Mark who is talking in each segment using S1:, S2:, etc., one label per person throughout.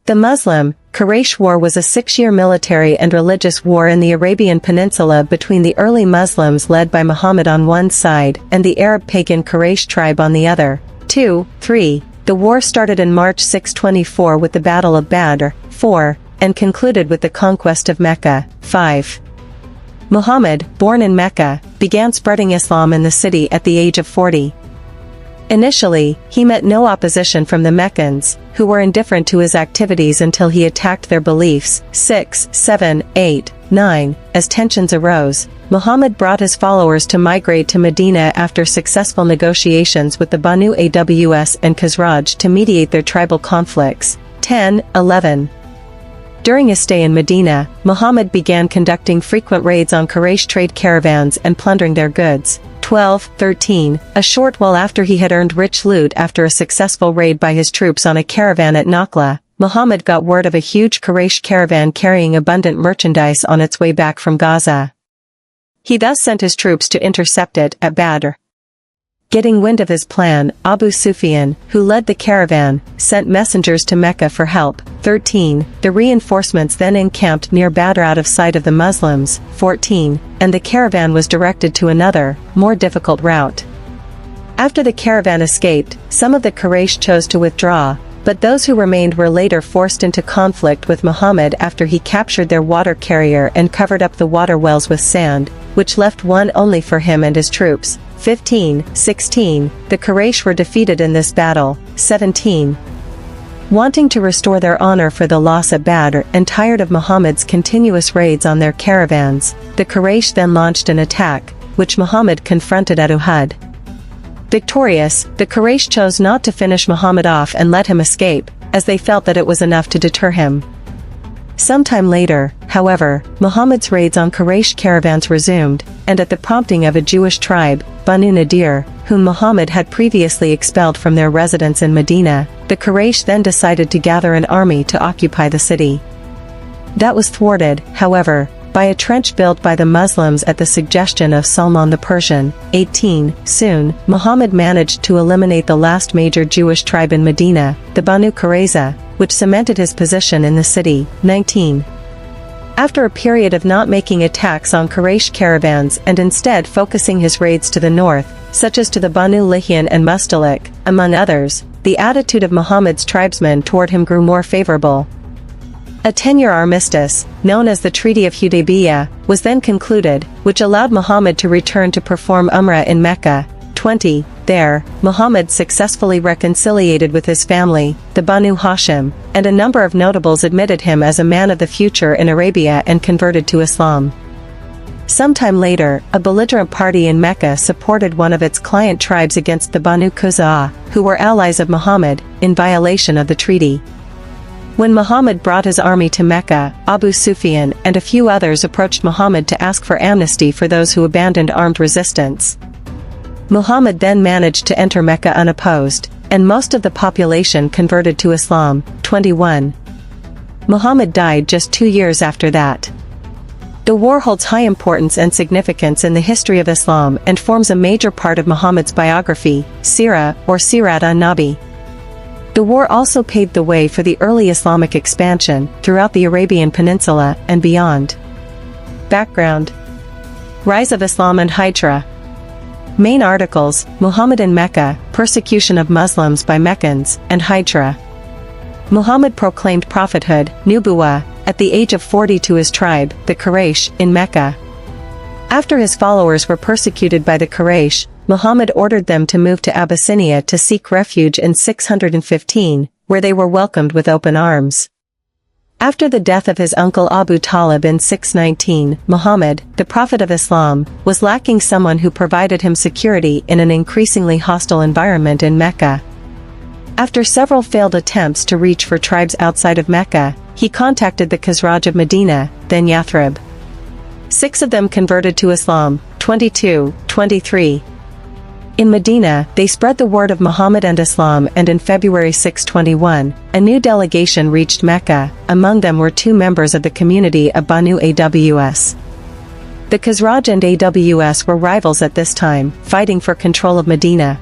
S1: The Muslim-Quraysh War was a 6-year military and religious war in the Arabian Peninsula between the early Muslims led by Muhammad on one side and the Arab pagan Quraysh tribe on the other. 3. The war started in March 624 with the Battle of Badr. 4. And concluded with the conquest of Mecca. 5. Muhammad, born in Mecca, began spreading Islam in the city at the age of 40. Initially, he met no opposition from the Meccans, who were indifferent to his activities until he attacked their beliefs. 6, 7, 8, 9. As tensions arose, Muhammad brought his followers to migrate to Medina after successful negotiations with the Banu Aws and Khazraj to mediate their tribal conflicts. 10, 11. During his stay in Medina, Muhammad began conducting frequent raids on Quraysh trade caravans and plundering their goods. 12, 13. A short while after he had earned rich loot after a successful raid by his troops on a caravan at Nakhla, Muhammad got word of a huge Quraysh caravan carrying abundant merchandise on its way back from Gaza. He thus sent his troops to intercept it at Badr. Getting wind of his plan, Abu Sufyan, who led the caravan, sent messengers to Mecca for help. 13. The reinforcements then encamped near Badr out of sight of the Muslims. 14. And the caravan was directed to another, more difficult route. After the caravan escaped, some of the Quraysh chose to withdraw, but those who remained were later forced into conflict with Muhammad after he captured their water carrier and covered up the water wells with sand, which left one only for him and his troops. 15, 16. The Quraysh were defeated in this battle. 17. Wanting to restore their honor for the loss at Badr and tired of Muhammad's continuous raids on their caravans, the Quraysh then launched an attack, which Muhammad confronted at Uhud. Victorious, the Quraysh chose not to finish Muhammad off and let him escape, as they felt that it was enough to deter him. Sometime later, however, Muhammad's raids on Quraysh caravans resumed, and at the prompting of a Jewish tribe, Banu Nadir, whom Muhammad had previously expelled from their residence in Medina, the Quraysh then decided to gather an army to occupy the city. That was thwarted, however, by a trench built by the Muslims at the suggestion of Salman the Persian. 18. Soon, Muhammad managed to eliminate the last major Jewish tribe in Medina, the Banu Qurayza, which cemented his position in the city. 19. After a period of not making attacks on Quraysh caravans and instead focusing his raids to the north, such as to the Banu Lihyan and Mustalik, among others, the attitude of Muhammad's tribesmen toward him grew more favorable. A 10-year armistice, known as the Treaty of Hudaybiyah, was then concluded, which allowed Muhammad to return to perform Umrah in Mecca. 20. There, Muhammad successfully reconciliated with his family, the Banu Hashim, and a number of notables admitted him as a man of the future in Arabia and converted to Islam. Sometime later, a belligerent party in Mecca supported one of its client tribes against the Banu Khuza'ah, who were allies of Muhammad, in violation of the treaty. When Muhammad brought his army to Mecca, Abu Sufyan and a few others approached Muhammad to ask for amnesty for those who abandoned armed resistance. Muhammad then managed to enter Mecca unopposed, and most of the population converted to Islam. 21. Muhammad died just 2 years after that. The war holds high importance and significance in the history of Islam and forms a major part of Muhammad's biography, Sirah, or Sirat an-Nabi. The war also paved the way for the early Islamic expansion throughout the Arabian Peninsula and beyond. Background: Rise of Islam and Hijra. Main articles: Muhammad in Mecca, persecution of Muslims by Meccans, and Hijra. Muhammad proclaimed prophethood, Nubuwah, at the age of 40 to his tribe, the Quraysh, in Mecca. After his followers were persecuted by the Quraysh, Muhammad ordered them to move to Abyssinia to seek refuge in 615, where they were welcomed with open arms. After the death of his uncle Abu Talib in 619, Muhammad, the Prophet of Islam, was lacking someone who provided him security in an increasingly hostile environment in Mecca. After several failed attempts to reach for tribes outside of Mecca, he contacted the Khazraj of Medina, then Yathrib. 6 of them converted to Islam. 22, 23. In Medina, they spread the word of Muhammad and Islam, and in February 621, a new delegation reached Mecca. Among them were 2 members of the community of Banu Aws. The Khazraj and Aws were rivals at this time, fighting for control of Medina.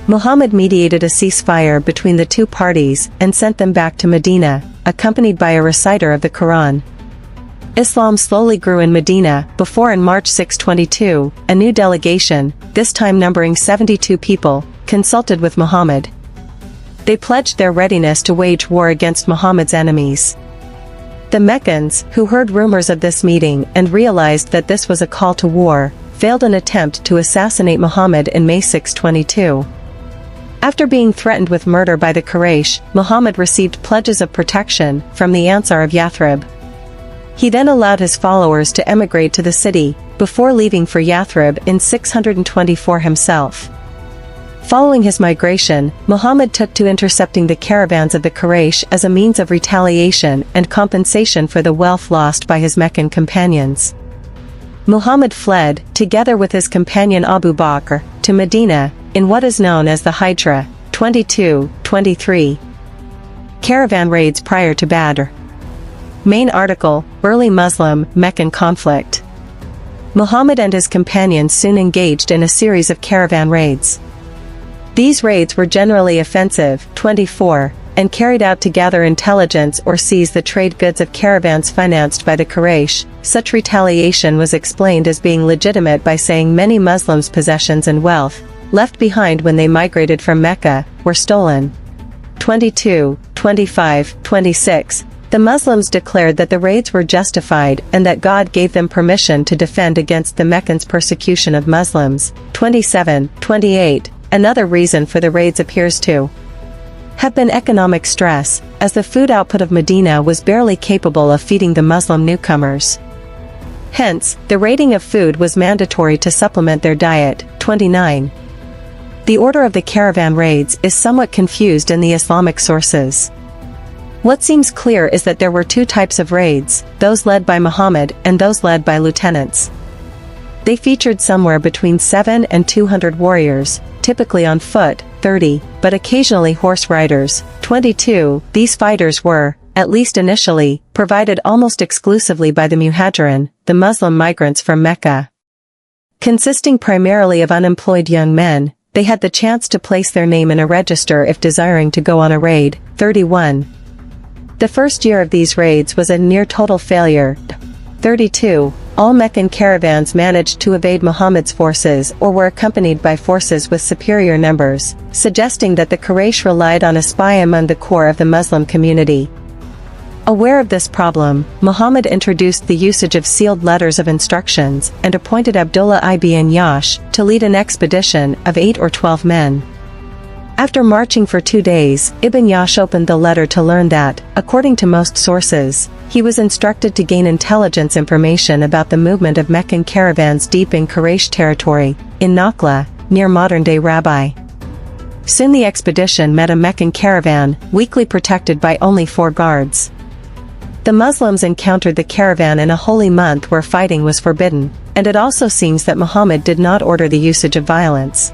S1: Muhammad mediated a ceasefire between the 2 parties and sent them back to Medina, accompanied by a reciter of the Quran. Islam slowly grew in Medina, before in March 622, a new delegation, this time numbering 72 people, consulted with Muhammad. They pledged their readiness to wage war against Muhammad's enemies. The Meccans, who heard rumors of this meeting and realized that this was a call to war, failed an attempt to assassinate Muhammad in May 622. After being threatened with murder by the Quraysh, Muhammad received pledges of protection from the Ansar of Yathrib. He then allowed his followers to emigrate to the city, before leaving for Yathrib in 624 himself. Following his migration, Muhammad took to intercepting the caravans of the Quraysh as a means of retaliation and compensation for the wealth lost by his Meccan companions. Muhammad fled, together with his companion Abu Bakr, to Medina, in what is known as the Hijra, 22-23. Caravan raids prior to Badr. Main article, Early Muslim-Meccan conflict. Muhammad and his companions soon engaged in a series of caravan raids. These raids were generally offensive, 24, and carried out to gather intelligence or seize the trade goods of caravans financed by the Quraysh. Such retaliation was explained as being legitimate by saying many Muslims' possessions and wealth, left behind when they migrated from Mecca, were stolen. 22, 25, 26. The Muslims declared that the raids were justified and that God gave them permission to defend against the Meccans' persecution of Muslims. 27, 28. Another reason for the raids appears to have been economic stress, as the food output of Medina was barely capable of feeding the Muslim newcomers. Hence, the raiding of food was mandatory to supplement their diet. 29. The order of the caravan raids is somewhat confused in the Islamic sources. What seems clear is that there were two types of raids, those led by Muhammad and those led by lieutenants. They featured somewhere between 7 and 200 warriors, typically on foot, 30, but occasionally horse riders, 22. These fighters were, at least initially, provided almost exclusively by the Muhajirin, the Muslim migrants from Mecca. Consisting primarily of unemployed young men, they had the chance to place their name in a register if desiring to go on a raid. 31. The first year of these raids was a near-total failure. 32. All Meccan caravans managed to evade Muhammad's forces or were accompanied by forces with superior numbers, suggesting that the Quraysh relied on a spy among the core of the Muslim community. Aware of this problem, Muhammad introduced the usage of sealed letters of instructions and appointed Abdullah ibn Yash to lead an expedition of 8 or 12 men. After marching for 2 days, Ibn Yash opened the letter to learn that, according to most sources, he was instructed to gain intelligence information about the movement of Meccan caravans deep in Quraysh territory, in Nakhla, near modern-day Rabbi. Soon the expedition met a Meccan caravan, weakly protected by only 4 guards. The Muslims encountered the caravan in a holy month where fighting was forbidden, and it also seems that Muhammad did not order the usage of violence.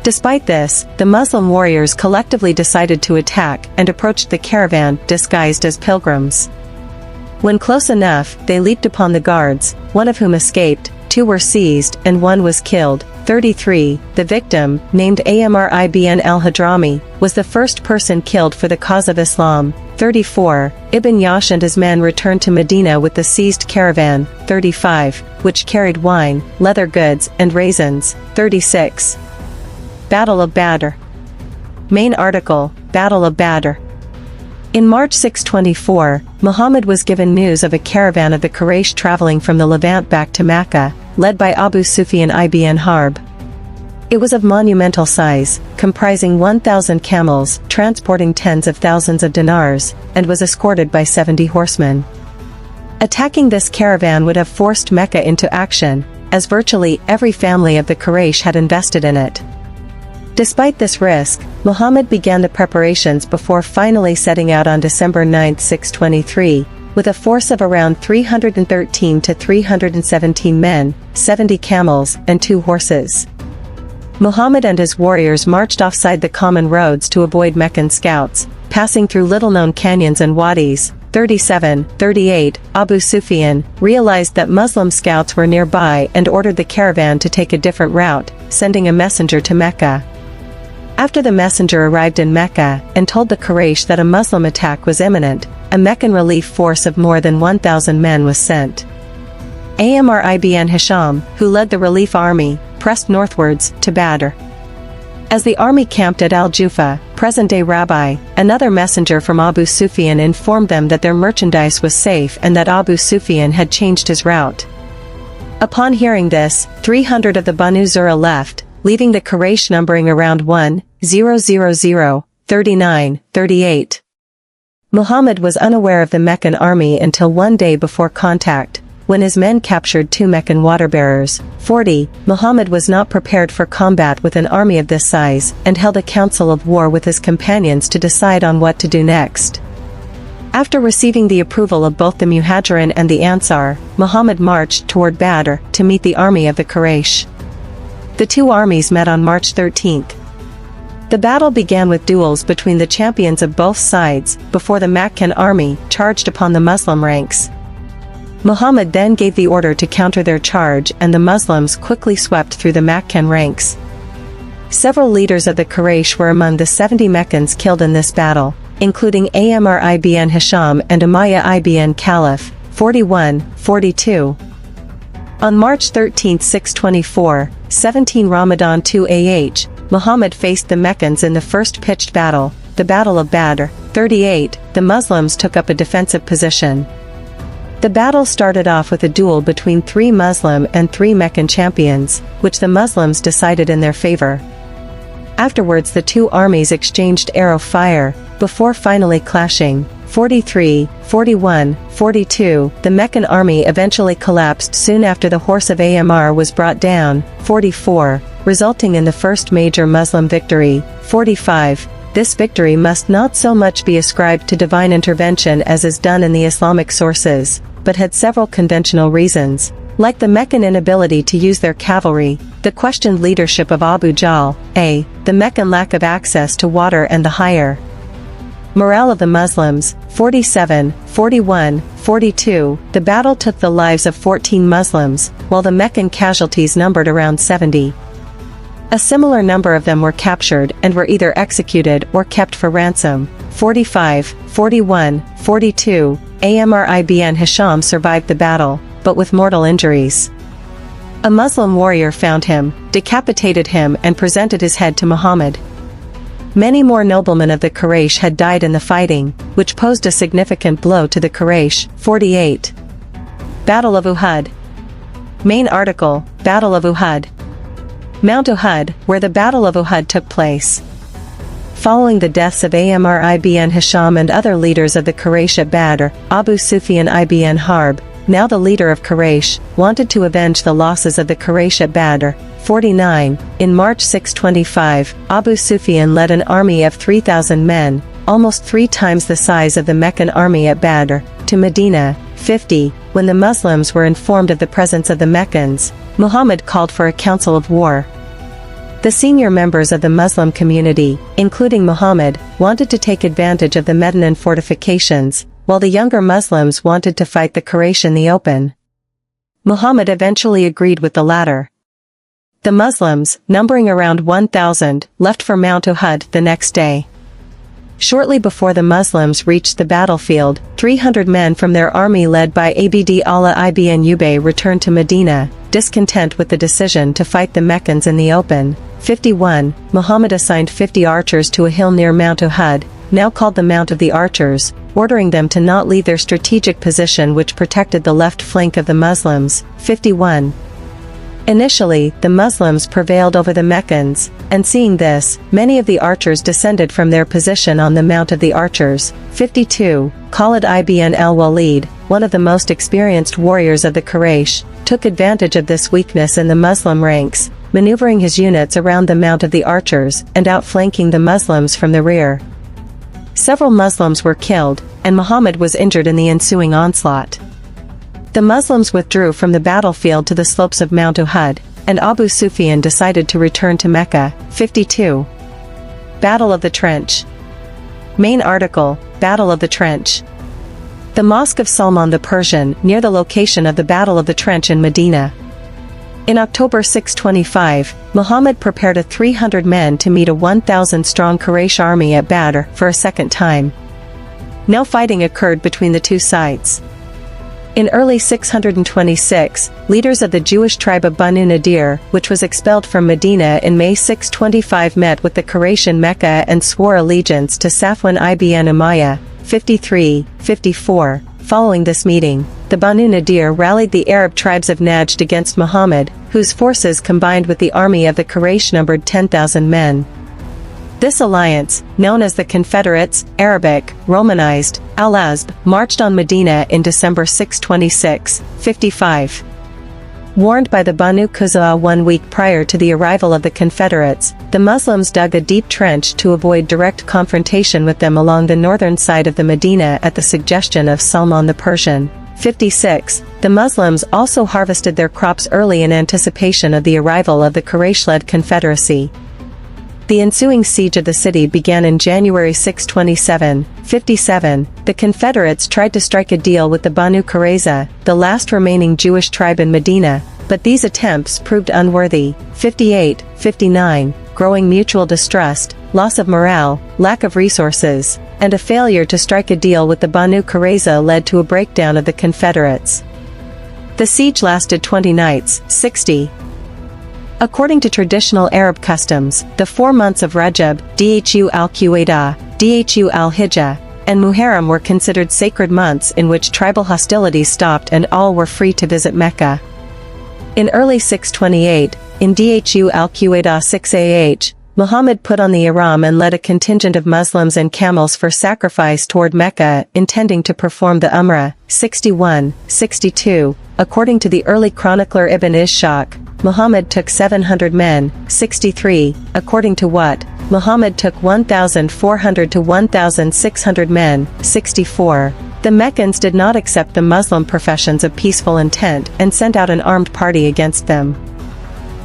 S1: Despite this, the Muslim warriors collectively decided to attack and approached the caravan disguised as pilgrims. When close enough, they leaped upon the guards, one of whom escaped, 2 were seized and 1 was killed. 33. The victim, named Amr ibn al-Hadrami, was the first person killed for the cause of Islam. 34. Ibn Yash and his men returned to Medina with the seized caravan. 35. Which carried wine, leather goods, and raisins. 36. Battle of Badr. Main article, Battle of Badr. In March 624, Muhammad was given news of a caravan of the Quraysh traveling from the Levant back to Mecca, led by Abu Sufyan ibn Harb. It was of monumental size, comprising 1,000 camels, transporting tens of thousands of dinars, and was escorted by 70 horsemen. Attacking this caravan would have forced Mecca into action, as virtually every family of the Quraysh had invested in it. Despite this risk, Muhammad began the preparations before finally setting out on December 9, 623, with a force of around 313 to 317 men, 70 camels, and 2 horses. Muhammad and his warriors marched offside the common roads to avoid Meccan scouts, passing through little-known canyons and wadis. 37, 38. Abu Sufyan realized that Muslim scouts were nearby and ordered the caravan to take a different route, sending a messenger to Mecca. After the messenger arrived in Mecca and told the Quraysh that a Muslim attack was imminent, a Meccan relief force of more than 1,000 men was sent. Amr ibn Hisham, who led the relief army, pressed northwards to Badr. As the army camped at Al-Jufa, present-day Rabbi, another messenger from Abu Sufyan informed them that their merchandise was safe and that Abu Sufyan had changed his route. Upon hearing this, 300 of the Banu Zura left, leaving the Quraysh numbering around 1,000,39,38. Muhammad was unaware of the Meccan army until one day before contact, when his men captured 2 Meccan water-bearers. 40. Muhammad was not prepared for combat with an army of this size, and held a council of war with his companions to decide on what to do next. After receiving the approval of both the Muhajirin and the Ansar, Muhammad marched toward Badr to meet the army of the Quraysh. The two armies met on March 13. The battle began with duels between the champions of both sides, before the Meccan army charged upon the Muslim ranks. Muhammad then gave the order to counter their charge, and the Muslims quickly swept through the Meccan ranks. Several leaders of the Quraysh were among the 70 Meccans killed in this battle, including Amr ibn Hisham and Umayyah ibn Khalaf, 41-42. On March 13, 624, 17 Ramadan 2 AH, Muhammad faced the Meccans in the first pitched battle, the Battle of Badr. 38. The Muslims took up a defensive position. The battle started off with a duel between 3 Muslim and 3 Meccan champions, which the Muslims decided in their favor. Afterwards the two armies exchanged arrow fire, before finally clashing. 43, 41, 42. The Meccan army eventually collapsed soon after the horse of Amr was brought down. 44, resulting in the first major Muslim victory. 45. This victory must not so much be ascribed to divine intervention as is done in the Islamic sources, but had several conventional reasons, like the Meccan inability to use their cavalry, the questioned leadership of Abu Jahl, the Meccan lack of access to water, and the higher morale of the Muslims. 47, 41, 42. The battle took the lives of 14 Muslims, while the Meccan casualties numbered around 70. A similar number of them were captured and were either executed or kept for ransom. 45, 41, 42. Amr ibn Hisham survived the battle, but with mortal injuries. A Muslim warrior found him, decapitated him, and presented his head to Muhammad. Many more noblemen of the Quraysh had died in the fighting, which posed a significant blow to the Quraysh. 48. Battle of Uhud. Main article, Battle of Uhud. Mount Uhud, where the Battle of Uhud took place. Following the deaths of Amr ibn Hisham and other leaders of the Quraysh at Badr, Abu Sufyan ibn Harb, now the leader of Quraysh, wanted to avenge the losses of the Quraysh at Badr. 49. In March 625, Abu Sufyan led an army of 3,000 men, almost 3 times the size of the Meccan army at Badr, to Medina. 50. When the Muslims were informed of the presence of the Meccans, Muhammad called for a council of war. The senior members of the Muslim community, including Muhammad, wanted to take advantage of the Medinan fortifications, while the younger Muslims wanted to fight the Quraysh in the open. Muhammad eventually agreed with the latter. The Muslims, numbering around 1,000, left for Mount Uhud the next day. Shortly before the Muslims reached the battlefield, 300 men from their army led by Abd Allah ibn Ubay returned to Medina, discontent with the decision to fight the Meccans in the open. 51. Muhammad assigned 50 archers to a hill near Mount Uhud, now called the Mount of the Archers, ordering them to not leave their strategic position which protected the left flank of the Muslims. 51. Initially, the Muslims prevailed over the Meccans, and seeing this, many of the archers descended from their position on the Mount of the Archers. 52. Khalid ibn al-Walid, one of the most experienced warriors of the Quraysh, took advantage of this weakness in the Muslim ranks, maneuvering his units around the Mount of the Archers and outflanking the Muslims from the rear. Several Muslims were killed, and Muhammad was injured in the ensuing onslaught. The Muslims withdrew from the battlefield to the slopes of Mount Uhud, and Abu Sufyan decided to return to Mecca. 52. Battle of the Trench. Main article, Battle of the Trench. The Mosque of Salman the Persian, near the location of the Battle of the Trench in Medina. In October 625, Muhammad prepared a 300 men to meet a 1,000-strong Quraysh army at Badr for a second time. No fighting occurred between the two sides. In early 626, leaders of the Jewish tribe of Banu Nadir, which was expelled from Medina in May 625, met with the Quraysh in Mecca and swore allegiance to Safwan ibn Umayyah, 53-54. Following this meeting, the Banu Nadir rallied the Arab tribes of Najd against Muhammad, whose forces combined with the army of the Quraysh numbered 10,000 men. This alliance, known as the Confederates, Arabic, Romanized, Al-Azb, marched on Medina in December 626, 55. Warned by the Banu Khuzaa 1 week prior to the arrival of the Confederates, the Muslims dug a deep trench to avoid direct confrontation with them along the northern side of the Medina at the suggestion of Salman the Persian. 56. The Muslims also harvested their crops early in anticipation of the arrival of the Quraysh-led Confederacy. The ensuing siege of the city began in January 627, 57. The Confederates tried to strike a deal with the Banu Qurayza, the last remaining Jewish tribe in Medina, but these attempts proved unworthy. 58, 59. Growing mutual distrust, loss of morale, lack of resources, and a failure to strike a deal with the Banu Qurayza led to a breakdown of the Confederates. The siege lasted 20 nights, 60. According to traditional Arab customs, the 4 months of Rajab, Dhu al-Quwaydah, Dhu al-Hijjah, and Muharram were considered sacred months in which tribal hostilities stopped and all were free to visit Mecca. In early 628, in Dhu al-Quwaydah 6 Muhammad put on the ihram and led a contingent of Muslims and camels for sacrifice toward Mecca, intending to perform the Umrah. 61, 62. According to the early chronicler Ibn Ishaq, Muhammad took 700 men. 63. According to what? Muhammad took 1,400 to 1,600 men. 64. The Meccans did not accept the Muslim professions of peaceful intent and sent out an armed party against them.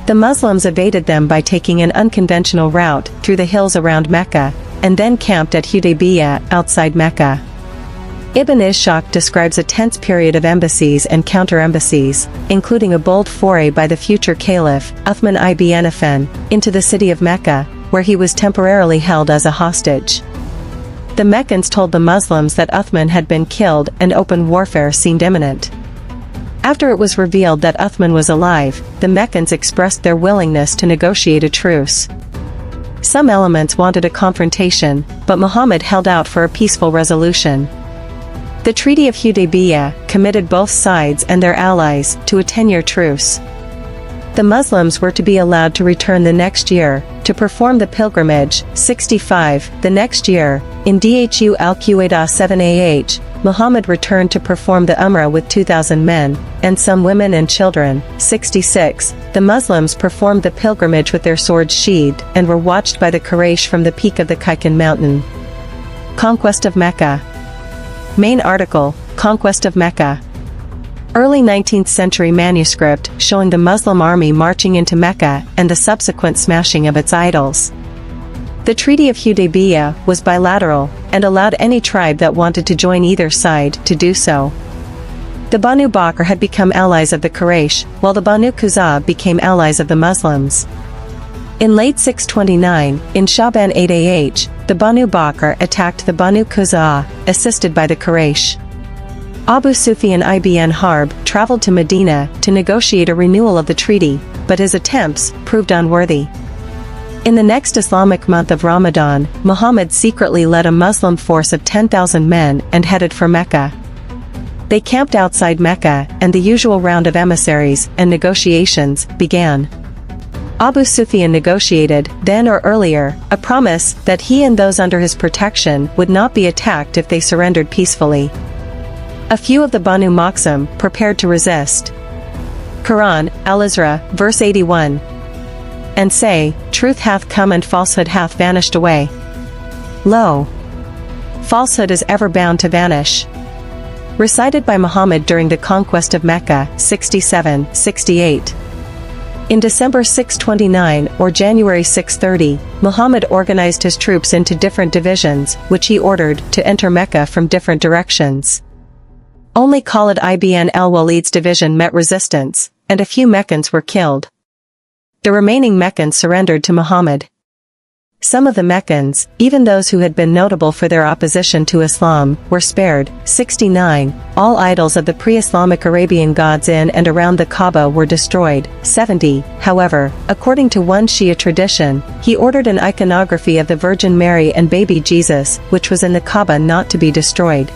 S1: The Muslims evaded them by taking an unconventional route through the hills around Mecca, and then camped at Hudaybiyah outside Mecca. Ibn Ishaq describes a tense period of embassies and counter-embassies, including a bold foray by the future caliph, Uthman ibn Affan, into the city of Mecca, where he was temporarily held as a hostage. The Meccans told the Muslims that Uthman had been killed and open warfare seemed imminent. After it was revealed that Uthman was alive, the Meccans expressed their willingness to negotiate a truce. Some elements wanted a confrontation, but Muhammad held out for a peaceful resolution. The Treaty of Hudaybiyah committed both sides and their allies to a 10-year truce. The Muslims were to be allowed to return the next year, to perform the pilgrimage. 65. The next year, in Dhu al-Quwaydah 7 Muhammad returned to perform the Umrah with 2,000 men, and some women and children. 66. The Muslims performed the pilgrimage with their swords sheathed and were watched by the Quraysh from the peak of the Kaikan mountain. Conquest of Mecca. Main article, Conquest of Mecca. Early 19th century manuscript showing the Muslim army marching into Mecca and the subsequent smashing of its idols. The Treaty of Hudaybiyah was bilateral and allowed any tribe that wanted to join either side to do so. The Banu Bakr had become allies of the Quraysh, while the Banu Khuzaa became allies of the Muslims. In late 629, in Shaban 8 the Banu Bakr attacked the Banu Khuzaa, assisted by the Quraysh. Abu Sufyan ibn Harb traveled to Medina to negotiate a renewal of the treaty, but his attempts proved unworthy. In the next Islamic month of Ramadan, Muhammad secretly led a Muslim force of 10,000 men and headed for Mecca. They camped outside Mecca, and the usual round of emissaries and negotiations began. Abu Sufyan negotiated, then or earlier, a promise that he and those under his protection would not be attacked if they surrendered peacefully. A few of the Banu Makhzum prepared to resist. Quran, Al-Isra, verse 81. And say, truth hath come and falsehood hath vanished away. Lo! Falsehood is ever bound to vanish. Recited by Muhammad during the conquest of Mecca, 67-68. In December 629 or January 630, Muhammad organized his troops into different divisions, which he ordered to enter Mecca from different directions. Only Khalid ibn al-Walid's division met resistance, and a few Meccans were killed. The remaining Meccans surrendered to Muhammad. Some of the Meccans, even those who had been notable for their opposition to Islam, were spared. 69. All idols of the pre-Islamic Arabian gods in and around the Kaaba were destroyed. 70. However, according to one Shia tradition, he ordered an iconography of the Virgin Mary and baby Jesus, which was in the Kaaba, not to be destroyed.